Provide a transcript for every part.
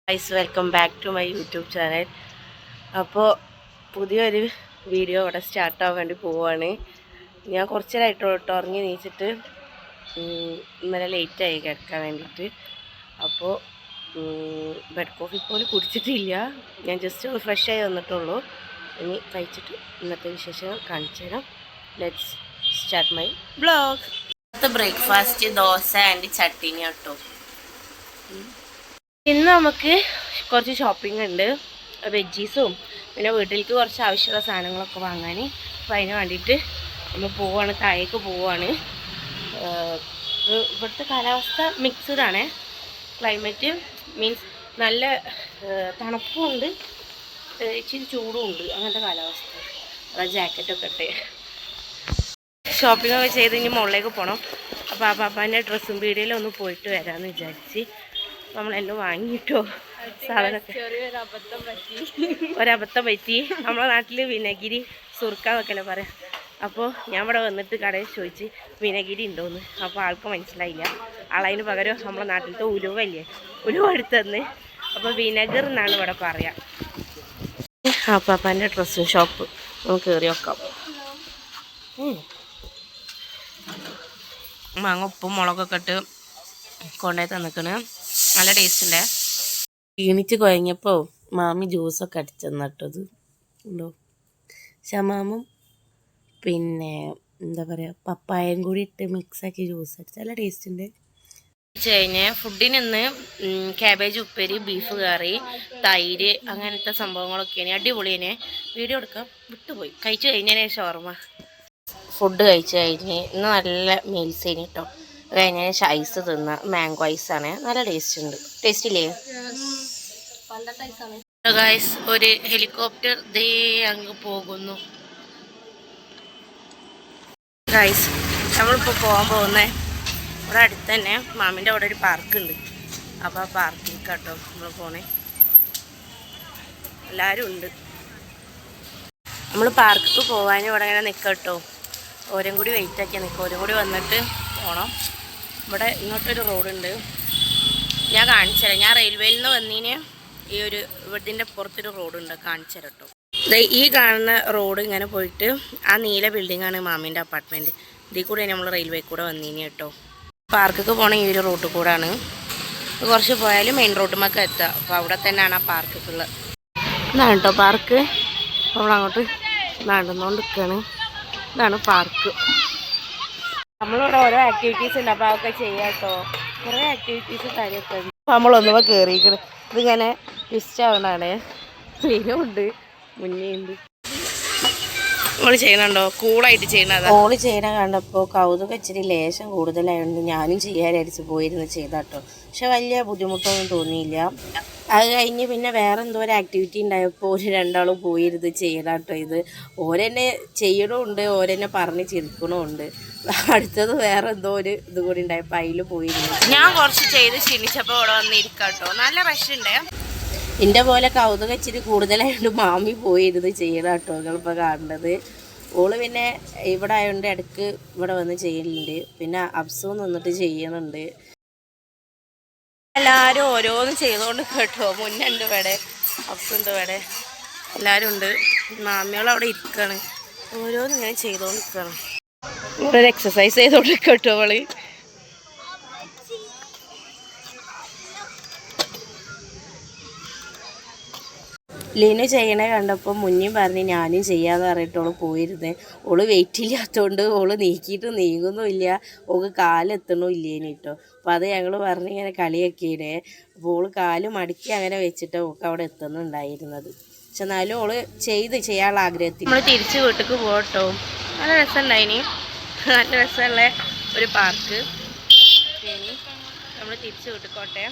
Guys welcome back to my YouTube channel. അപ്പോൾ പുതിയൊരു video ഇവിടെ സ്റ്റാർട്ടാകാൻ വേണ്ടി പോവുകയാണ്. ഞാൻ കുറച്ചേരായിട്ട് ഉറങ്ങി നീച്ചിട്ട് ഇന്നലെ ലേറ്റായി കിടക്കാൻ വേണ്ടിയിട്ട്. അപ്പോൾ ബെഡ് കോഫി പോലും കുടിച്ചിട്ടില്ല. ഞാൻ ജസ്റ്റ് ഒന്ന് ഫ്രഷായി വന്നിട്ടുള്ളൂ. ഇനി കഴിച്ചിട്ട് ഇന്നത്തെ വിശേഷങ്ങൾ കാണിച്ചു തരാം. Let's start my vlog. ഇന്നത്തെ ബ്രേക്ക്ഫാസ്റ്റ് ദോശ ആൻഡ് ചട്ടിനി കേട്ടോ. ഇന്ന് നമുക്ക് കുറച്ച് ഷോപ്പിംഗ് ഉണ്ട്, വെജീസും പിന്നെ വീട്ടിലേക്ക് കുറച്ച് ആവശ്യമുള്ള സാധനങ്ങളൊക്കെ വാങ്ങാൻ. അപ്പോൾ അതിന് വേണ്ടിയിട്ട് നമ്മൾ പോവുകയാണ്, താഴേക്ക് പോവുകയാണ്. ഇവിടുത്തെ കാലാവസ്ഥ മിക്സ്ഡ് ആണ്. ക്ലൈമറ്റ് മീൻസ് നല്ല തണുപ്പുമുണ്ട്, ഇച്ചിരി ചൂടും ഉണ്ട്, അങ്ങനത്തെ കാലാവസ്ഥ. അതായത് ജാക്കറ്റൊക്കെ ഇട്ട് ഷോപ്പിംഗ് ഒക്കെ ചെയ്ത് ഇനി മുകളിലേക്ക് പോകണം. അപ്പോൾ ആ പാപ്പാൻ്റെ ഡ്രസ്സും പീടികയിലൊന്ന് പോയിട്ട് വരാമെന്ന് വിചാരിച്ച് നമ്മളെല്ലാം വാങ്ങിയിട്ടോ. സാധനമൊക്കെ ഒരബദ്ധം പറ്റി. നമ്മളെ നാട്ടിൽ വിനഗിരി സുർക്കാന്നൊക്കെയല്ലേ പറയാം. അപ്പോൾ ഞാൻ ഇവിടെ വന്നിട്ട് കടയിൽ ചോദിച്ച് വിനഗിരി ഉണ്ടോയെന്ന്. അപ്പോൾ ആൾക്ക് മനസ്സിലായില്ല. ആളതിന് പകരം നമ്മളെ നാട്ടിലത്തെ ഉലുവല്ലേ, ഉലുവ എടുത്തെന്ന്. അപ്പോൾ വിനെഗർ എന്നാണ് ഇവിടെ പറയാം. ആ പാപ്പാൻ്റെ ഡ്രസ്സും ഷോപ്പ് നമുക്ക് കയറി വെക്കാം. മാങ്ങ ഉപ്പും മുളകൊക്കെ ഇട്ട് കൊണ്ടുപോയി തന്നിക്കണ്. നല്ല ടേസ്റ്റ് ഉണ്ട്. ക്ഷീണിച്ച് കുഴങ്ങിയപ്പോൾ മാമി ജ്യൂസൊക്കെ അടിച്ചെന്നിട്ടത് ഉണ്ടോ. ഷമാമും പിന്നെ എന്താ പറയുക പപ്പായയും കൂടി ഇട്ട് മിക്സാക്കി ജ്യൂസ് അടിച്ച് നല്ല ടേസ്റ്റ് ഉണ്ട്. കഴിഞ്ഞ് ഫുഡിനിന്ന് ക്യാബേജ് ഉപ്പേരി, ബീഫ് കറി, തൈര് അങ്ങനത്തെ സംഭവങ്ങളൊക്കെയാണ്. അടിപൊളിയാണ്. വീഡിയോ എടുക്കാം വിട്ടുപോയി. കഴിച്ചു കഴിഞ്ഞതിന് ശേഷം ഓർമ്മ. ഫുഡ് കഴിച്ച് കഴിഞ്ഞ് ഇന്ന് നല്ല മീൽസേന് കേട്ടോ. കഴിഞ്ഞ ശേഷം ഐസ് തിന്ന മാംഗോ ഐസാണ്, നല്ല ടേസ്റ്റ് ഉണ്ട്. ടേസ്റ്റ് ഇല്ലേ ഗൈസ്? ഒരു ഹെലികോപ്റ്റർ ദേ അങ്ങ് പോകുന്നു ഗൈസ്. നമ്മളിപ്പോൾ പോകാൻ പോകുന്നേ ഇവിടെ അടുത്ത് തന്നെ മാമിൻ്റെ അവിടെ ഒരു പാർക്കുണ്ട്. അപ്പോൾ ആ പാർക്കിൽ കേട്ടോ നമ്മൾ പോണേ. എല്ലാവരും ഉണ്ട്. നമ്മൾ പാർക്കിൽ പോകാൻ ഇവിടെ ഇങ്ങനെ നിൽക്കാം കേട്ടോ. ഓരും കൂടി വെയിറ്റ് ആക്കിയാൽ നിൽക്കും. ഓരും കൂടി വന്നിട്ട് പോകണം. ഇവിടെ ഇങ്ങോട്ടൊരു റോഡുണ്ട്, ഞാൻ കാണിച്ചു തരാം. ഞാൻ റെയിൽവേയിൽ നിന്ന് വന്നതിന് ഈ ഒരു ഇതിൻ്റെ പുറത്തൊരു റോഡുണ്ട്, കാണിച്ചു തരാം കേട്ടോ. ഈ കാണുന്ന റോഡ് ഇങ്ങനെ പോയിട്ട് ആ നീല ബിൽഡിങ്ങാണ് മാമീൻ്റെ അപ്പാർട്ട്മെൻറ്റ്. ഇതിൽ കൂടെ നമ്മൾ റെയിൽവേ കൂടെ വന്നതിന് കേട്ടോ. പാർക്കൊക്കെ പോകണ ഈ ഒരു റോഡ് കൂടാണ്. കുറച്ച് പോയാലും മെയിൻ റോഡുമൊക്കെ എത്തുക. അപ്പോൾ അവിടെ തന്നെയാണ് ആ പാർക്കൊക്കെ ഉള്ളത്. ഇതാണ് കേട്ടോ പാർക്ക്. നമ്മളങ്ങോട്ട് നടന്നുകൊണ്ട് നിൽക്കുകയാണ്. ഇതാണ് പാർക്ക്. നമ്മളിവിടെ ഓരോ ആക്ടിവിറ്റീസ് ഉണ്ട്, അപ്പോൾ അതൊക്കെ ചെയ്യാം കേട്ടോ. കുറേ ആക്ടിവിറ്റീസ് കാര്യമൊക്കെ ഉണ്ട്. അപ്പോൾ നമ്മളൊന്നുമ്പോൾ കയറിയിരിക്കണം. ഇതിങ്ങനെ ട്വിസ്റ്റ് ആവുന്നതാണ്. ഉണ്ട് മുന്നേ ഉണ്ട്. നമ്മൾ ചെയ്യണുണ്ടോ? കൂളായിട്ട് ചെയ്യണത്. ഓള് ചെയ്യണ കണ്ടപ്പോൾ കൗതുകം ഇച്ചിരി ലേശം കൂടുതലായതുകൊണ്ട് ഞാനും ചെയ്യാനായിരിച്ച് പോയിരുന്ന് ചെയ്താട്ടോ. പക്ഷെ വലിയ ബുദ്ധിമുട്ടൊന്നും തോന്നിയില്ല. അത് കഴിഞ്ഞ് പിന്നെ വേറെ എന്തോ ഒരു ആക്ടിവിറ്റി ഉണ്ടായപ്പോൾ ഒരു രണ്ടാളും പോയിരുന്ന് ചെയ്യണാട്ടോ. ഇത് ഓരെന്നെ ചെയ്യണമുണ്ട്, ഓരെന്നെ പറഞ്ഞ് ചിരിക്കണമുണ്ട്. അടുത്തത് വേറെ എന്തോ ഒരു ഇത് കൂടി ഉണ്ടായപ്പോൾ അതിൽ പോയിരുന്നു. ഞാൻ കുറച്ച് ചെയ്ത് ക്ഷീണിച്ചപ്പോൾ ഇവിടെ വന്നിരിക്കാട്ടോ. നല്ല റഷ് ഉണ്ട്. എൻ്റെ പോലെ കൗതുകം ഇച്ചിരി കൂടുതലായതുകൊണ്ട് മാമി പോയിരുന്ന് ചെയ്യണാട്ടോ നിങ്ങളിപ്പോൾ കാണുന്നത്. ഓള് പിന്നെ ഇവിടെ ആയതുകൊണ്ട് ഇടയ്ക്ക് ഇവിടെ വന്ന് ചെയ്യലുണ്ട്. പിന്നെ അബ്സു നിന്നിട്ട് ചെയ്യുന്നുണ്ട്. എല്ലാവരും ഓരോന്നും ചെയ്തുകൊണ്ട് കേട്ടോ. മുന്നുണ്ട് ഇവിടെ, അബ്സുണ്ട് ഇവിടെ, എല്ലാവരും ഉണ്ട്. മാമിയോളവിടെ ഇരിക്കുകയാണ്, ഓരോന്നും ഇങ്ങനെ ചെയ്തുകൊണ്ട് നിൽക്കുകയാണ്. ഇവിടെ ഒരു എക്സസൈസ് ചെയ്തുകൊണ്ട് കേട്ടോ അവള്. ലീന ചെയ്യണേ കണ്ടപ്പോൾ മുന്നേയും പറഞ്ഞ് ഞാനും ചെയ്യാന്ന് പറഞ്ഞിട്ട് ഓള് പോയിരുന്നേ. ഓള് വെയിറ്റ് ഇല്ലാത്തതുകൊണ്ട് ഓള് നീങ്ങുന്നുമില്ല, ഓൾക്ക് കാലെത്തണമില്ലേന് കേട്ടോ. അപ്പോൾ അത് ഞങ്ങൾ പറഞ്ഞ് ഇങ്ങനെ കളിയൊക്കെയാണ്. അപ്പോൾ ഓള് കാല് മടക്കി അങ്ങനെ വെച്ചിട്ട് ഓൾക്ക് അവിടെ എത്തുന്നുണ്ടായിരുന്നത്. പക്ഷെ എന്നാലും ഓള് ചെയ്യാനുള്ള ആഗ്രഹത്തിൽ നമ്മൾ തിരിച്ച് വീട്ടിലേക്ക് പോകട്ടോ. നല്ല രസമുണ്ടായിനി, നല്ല രസമുള്ള ഒരു പാർക്ക്. ഇനി നമ്മൾ തിരിച്ച് വീട്ടിക്കോട്ടെ.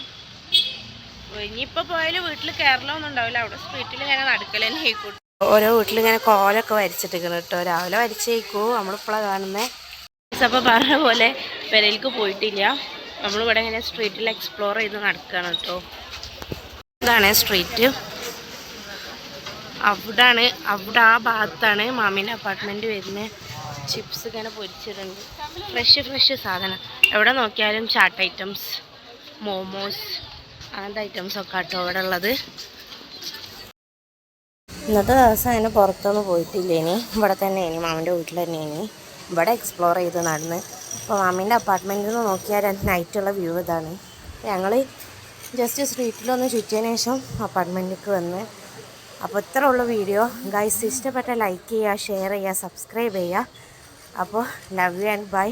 ഇനിയിപ്പോൾ പോയാലും വീട്ടിൽ കയറലൊന്നും ഉണ്ടാവില്ല. അവിടെ സ്ട്രീറ്റിൽ ഇങ്ങനെ നടക്കൽ തന്നെ ആയിക്കോട്ടെ. ഓരോ വീട്ടിലിങ്ങനെ കോലൊക്കെ വരച്ചിട്ടിരിക്കണം കേട്ടോ. രാവിലെ വരച്ചേക്കൂ, നമ്മളിപ്പോഴാണ് കാണുന്നത്. അപ്പോൾ പറഞ്ഞ പോലെ പെരയിലേക്ക് പോയിട്ടില്ല. നമ്മളിവിടെ ഇങ്ങനെ സ്ട്രീറ്റിൽ എക്സ്പ്ലോർ ചെയ്ത് നടക്കുകയാണ് കേട്ടോ. ഇതാണ് സ്ട്രീറ്റ്. അവിടെ ആ ഭാഗത്താണ് മാമീൻ്റെ അപ്പാർട്ട്മെൻറ്റ് വരുന്നത്. ചിപ്സ് ഇങ്ങനെ പൊരിച്ചിട്ടുണ്ട്, ഫ്രഷ് സാധനം. എവിടെ നോക്കിയാലും ചാട്ട് ഐറ്റംസ്, മോമോസ് അങ്ങനത്തെ ഐറ്റംസൊക്കെ കേട്ടോ ഇവിടെ ഉള്ളത്. ഇന്നത്തെ ദിവസം അതിന് പുറത്തൊന്നും പോയിട്ടില്ലേനി, ഇവിടെ തന്നെ ഇനി മാമിൻ്റെ വീട്ടിൽ തന്നെ ഇനി ഇവിടെ എക്സ്പ്ലോർ ചെയ്ത് നടന്ന്. അപ്പോൾ മാമീൻ്റെ അപ്പാർട്ട്മെൻറ്റിൽ നിന്ന് നോക്കിയാൽ നൈറ്റുള്ള വ്യൂ ഇതാണ്. ഞങ്ങൾ ജസ്റ്റ് സ്ട്രീറ്റിലൊന്ന് ചുറ്റിയതിന് ശേഷം അപ്പാർട്ട്മെൻറ്റിലേക്ക് വന്ന്. അപ്പോൾ ഇത്ര ഉള്ള വീഡിയോ ഗൈസ്. ഇഷ്ടപ്പെട്ട ലൈക്ക് ചെയ്യുക, ഷെയർ ചെയ്യുക, സബ്സ്ക്രൈബ് ചെയ്യുക. അപ്പോൾ ലവ് യു ആൻഡ് ബൈ.